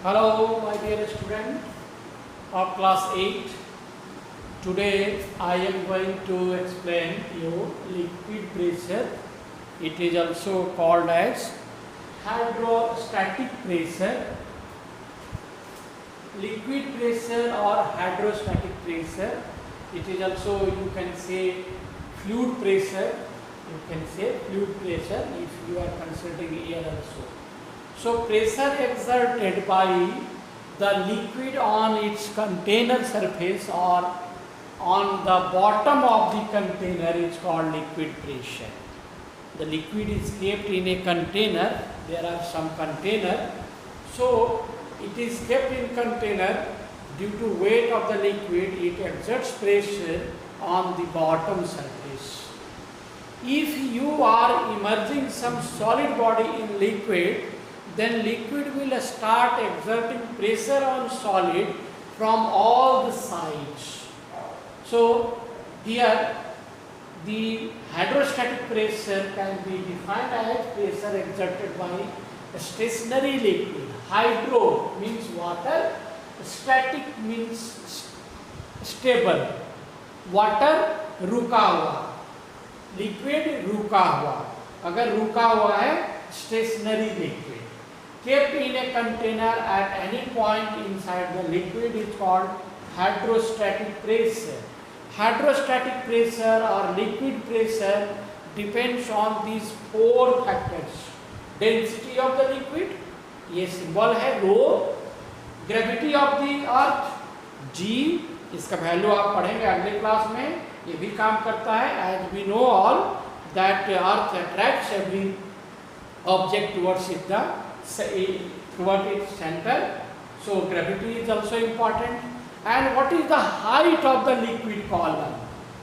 Hello, my dear student of class 8. Today I am going to explain you liquid pressure. It is also called as hydrostatic pressure. Liquid pressure or hydrostatic pressure. It is also, you can say, fluid pressure. You can say fluid pressure if you are considering air also. So pressure exerted by the liquid on its container surface or on the bottom of the container is called liquid pressure. The liquid is kept in a container. There are some container. So it is kept in container due to weight of the liquid. It exerts pressure on the bottom surface. If you are immersing some solid body in liquid, then liquid will start exerting pressure on solid from all the sides. So here the hydrostatic pressure can be defined as pressure exerted by a stationary liquid. Hydro means water, static means stable. Water रुका हुआ, liquid रुका हुआ. अगर रुका हुआ है stationary liquid. Kept in a container at any point inside the liquid is called hydrostatic pressure. Hydrostatic pressure or liquid pressure depends on these four factors. Density of the liquid, ये symbol है rho. Gravity of the earth, g. इसका value आप पढ़ेंगे अगले class में. ये भी काम करता है. As we know all that earth attracts every object towards its center. So gravity is also important. And what is the height of the liquid column?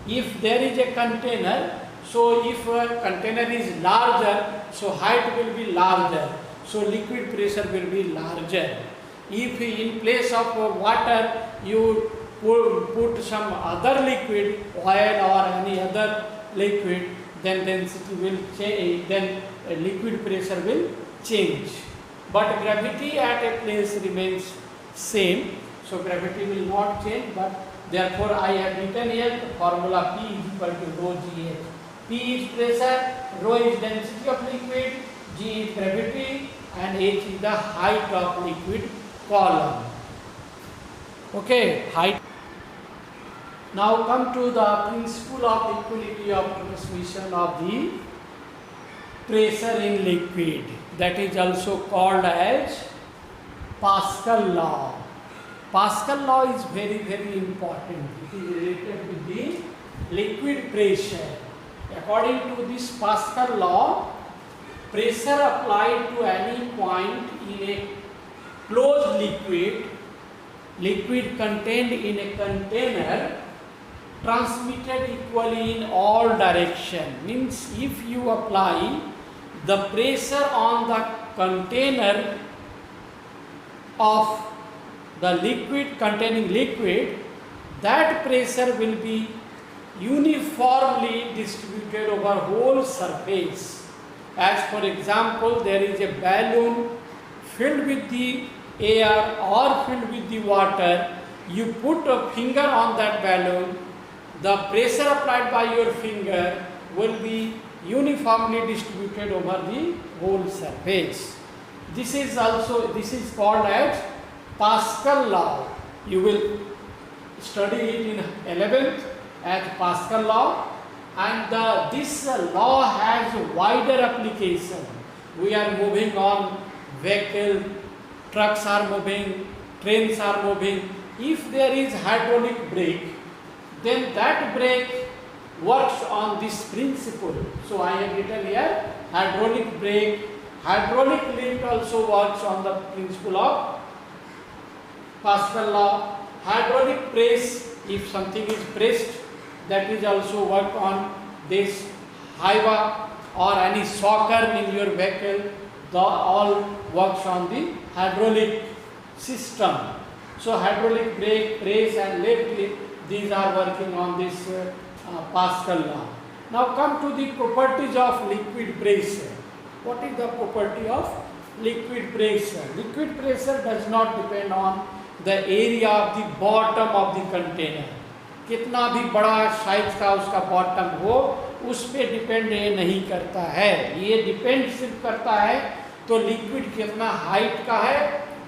If there is a container, so if a container is larger, so height will be larger. So liquid pressure will be larger. If in place of water you put some other liquid, oil or any other liquid, then density will change, then liquid pressure will change. But gravity at a place remains same. So gravity will not change, but therefore I have written here the formula P is equal to rho gh. P is pressure, rho is density of liquid, g is gravity, and h is the height of liquid column. Okay, height. Now come to the principle of equality of transmission of the pressure in liquid. That is also called as Pascal law. Pascal law is very, very important. It is related with the liquid pressure. According to this Pascal law, pressure applied to any point in a closed liquid contained in a container, transmitted equally in all direction. Means if you apply the pressure on the container of the liquid containing liquid, that pressure will be uniformly distributed over whole surface. As for example, there is a balloon filled with the air or filled with the water. You put a finger on that balloon, the pressure applied by your finger will be uniformly distributed over the whole surface. This is called as Pascal law. You will study it in 11th as Pascal law, and this law has wider application. We are moving on vehicle, trucks are moving, trains are moving. If there is hydraulic brake, then that brake works on this principle. So I have written here hydraulic brake. Hydraulic lift also works on the principle of Pascal law. Hydraulic press, if something is pressed, that is also worked on this highway or any shocker in your vehicle. All works on the hydraulic system. So hydraulic brake, press and lift, these are working on this Pascal law. Now come to the properties of liquid pressure. What is the property of liquid pressure. Liquid pressure does not depend on the area of the bottom of the container. कितना भी बड़ा size का उसका bottom हो, उस पे depend ये नहीं करता है. ये डिपेंड सिर्फ करता है तो लिक्विड कितना हाइट का है,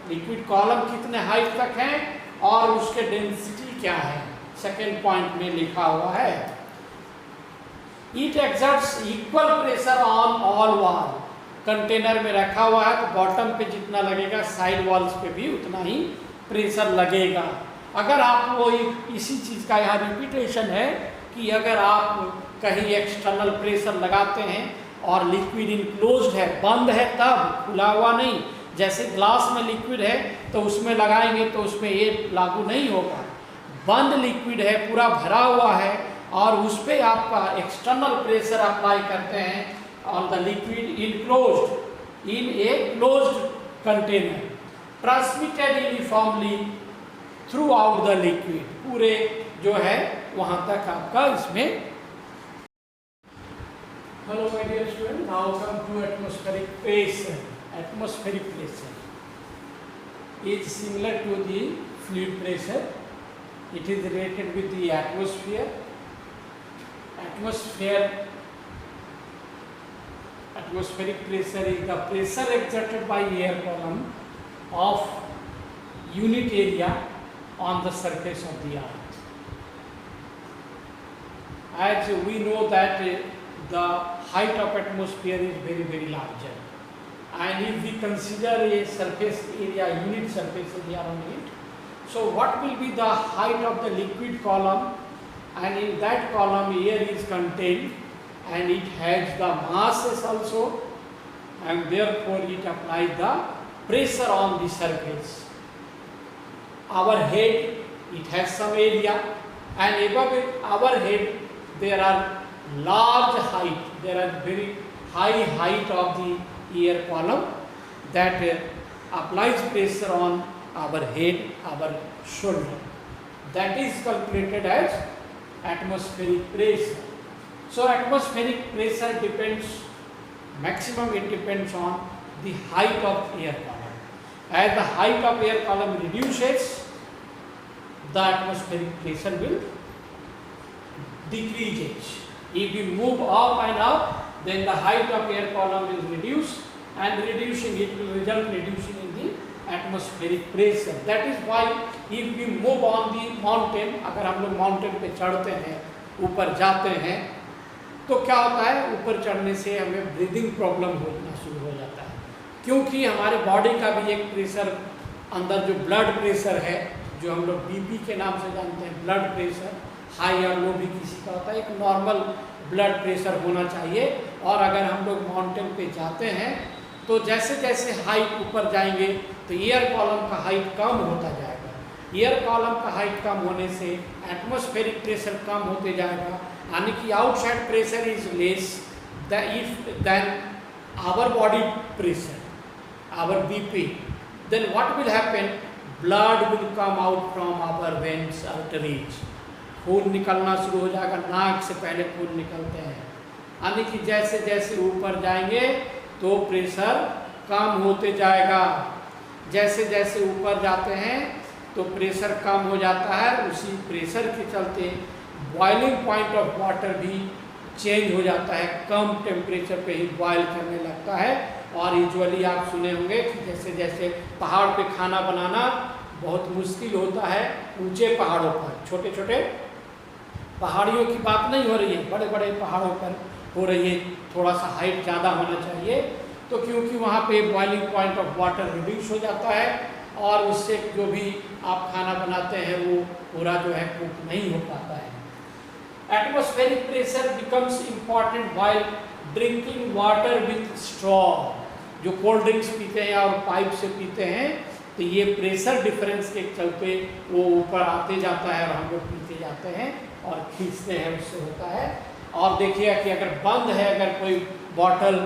लिक्विड कॉलम कितने हाइट तक है और उसके डेंसिटी क्या है. सेकेंड पॉइंट में लिखा हुआ है it exerts equal pressure on all wall. Container में रखा हुआ है तो बॉटम पे जितना लगेगा साइड वॉल्स पे भी उतना ही प्रेशर लगेगा. अगर आप वो इसी चीज़ का यहाँ रिपीटेशन है कि अगर आप कहीं एक्सटर्नल प्रेशर लगाते हैं और लिक्विड इनक्लोज्ड है, बंद है, तब खुला हुआ नहीं. जैसे ग्लास में लिक्विड है तो उसमें लगाएंगे तो उसमें ये लागू नहीं होगा. बंद लिक्विड है, पूरा भरा हुआ है और उस पर आपका एक्सटर्नल प्रेशर अप्लाई करते हैं on the liquid enclosed in a closed container, transmitted uniformly throughout the liquid. पूरे जो है वहाँ तक आपका इसमें. Hello my dear student, now come to atmospheric pressure. Atmospheric pressure is similar to the fluid pressure. It is related with the atmosphere. Atmospheric pressure is the pressure exerted by air column of unit area on the surface of the earth. As we know that the height of atmosphere is very, very larger. And if we consider a surface area, unit surface area on it, so what will be the height of the liquid column, and in that column air is contained and it has the masses also, and therefore it applies the pressure on the surface. Our head, it has some area, and above it, our head there are large height, there are very high height of the air column that applies pressure on our head, our shoulder. That is calculated as atmospheric pressure. So atmospheric pressure depends, maximum it depends on the height of air column. As the height of air column reduces, the atmospheric pressure will decrease. If we move up and up, then the height of air column is reduced, and reducing it will result reducing in the atmospheric pressure. That is why if we move on the mountain, अगर हम लोग mountain पे चढ़ते हैं, ऊपर जाते हैं, तो क्या होता है, ऊपर चढ़ने से हमें ब्रीदिंग प्रॉब्लम होना शुरू हो जाता है, क्योंकि हमारे बॉडी का भी एक प्रेशर अंदर जो ब्लड प्रेशर है, जो हम लोग बीपी के नाम से जानते हैं, ब्लड प्रेशर हाई और लो भी किसी का होता है, एक नॉर्मल ब्लड प्रेशर होना चाहिए. और अगर हम लोग माउंटेन पे जाते हैं तो जैसे जैसे हाइट ऊपर जाएंगे तो एयर कॉलम का हाइट कम होता जाएगा. एयर कॉलम का हाइट कम होने से एटमॉस्फेरिक प्रेशर कम होते जाएगा, यानी कि outside pressure is less than our body pressure, our BP. Then what will happen, blood will come out from our veins, arteries. खून निकलना शुरू हो जाएगा, नाक से पहले खून निकलते हैं. यानी कि जैसे जैसे ऊपर जाएंगे तो प्रेशर कम होते जाएगा, जैसे जैसे ऊपर जाते हैं तो प्रेशर कम हो जाता है. उसी प्रेशर के चलते बॉइलिंग पॉइंट ऑफ वाटर भी चेंज हो जाता है, कम टेम्परेचर पे ही बॉयल करने लगता है. और यूजुअली आप सुने होंगे कि जैसे जैसे पहाड़ पे खाना बनाना बहुत मुश्किल होता है, ऊंचे पहाड़ों पर, छोटे छोटे पहाड़ियों की बात नहीं हो रही है, बड़े बड़े पहाड़ों पर हो रही है, थोड़ा सा हाइट ज़्यादा होना चाहिए. तो क्योंकि वहाँ पे boiling point of water reduce हो जाता है और उससे जो भी आप खाना बनाते हैं वो पूरा जो है कुक नहीं हो पाता है. Atmospheric pressure becomes important while drinking water with straw. जो कोल्ड ड्रिंक्स पीते हैं और पाइप से पीते हैं तो ये प्रेशर डिफरेंस के चलते वो ऊपर आते जाता है और हम लोग पीते जाते हैं और खींचते हैं, उससे होता है. और देखिएगा कि अगर बंद है अगर कोई बॉटल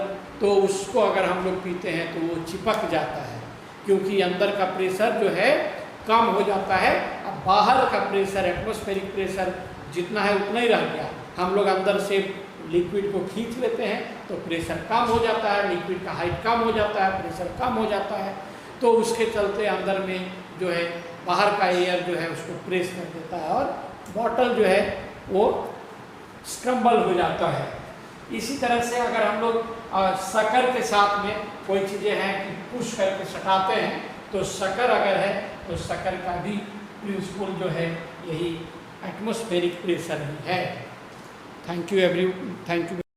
तो उसको अगर हम लोग पीते हैं तो वो चिपक जाता है, क्योंकि अंदर का प्रेशर जो है कम हो जाता है. अब बाहर का प्रेशर, एटमॉस्फेरिक प्रेशर जितना है उतना ही रह गया. हम लोग अंदर से लिक्विड को खींच लेते हैं तो प्रेशर कम हो जाता है, लिक्विड का हाइट कम हो जाता है, प्रेशर कम हो जाता है, तो उसके चलते अंदर में जो है बाहर का एयर जो है उसको प्रेस कर देता है और बॉटल जो है वो स्क्रम्बल हो जाता है। इसी तरह से अगर हम लोग शक्कर के साथ में कोई चीज़ें हैं कि पुश करके सटाते हैं, तो शक्कर अगर है तो शक्कर का भी प्रिंसिपल जो है यही एटमॉस्फेरिक प्रेशर ही है। Thank you.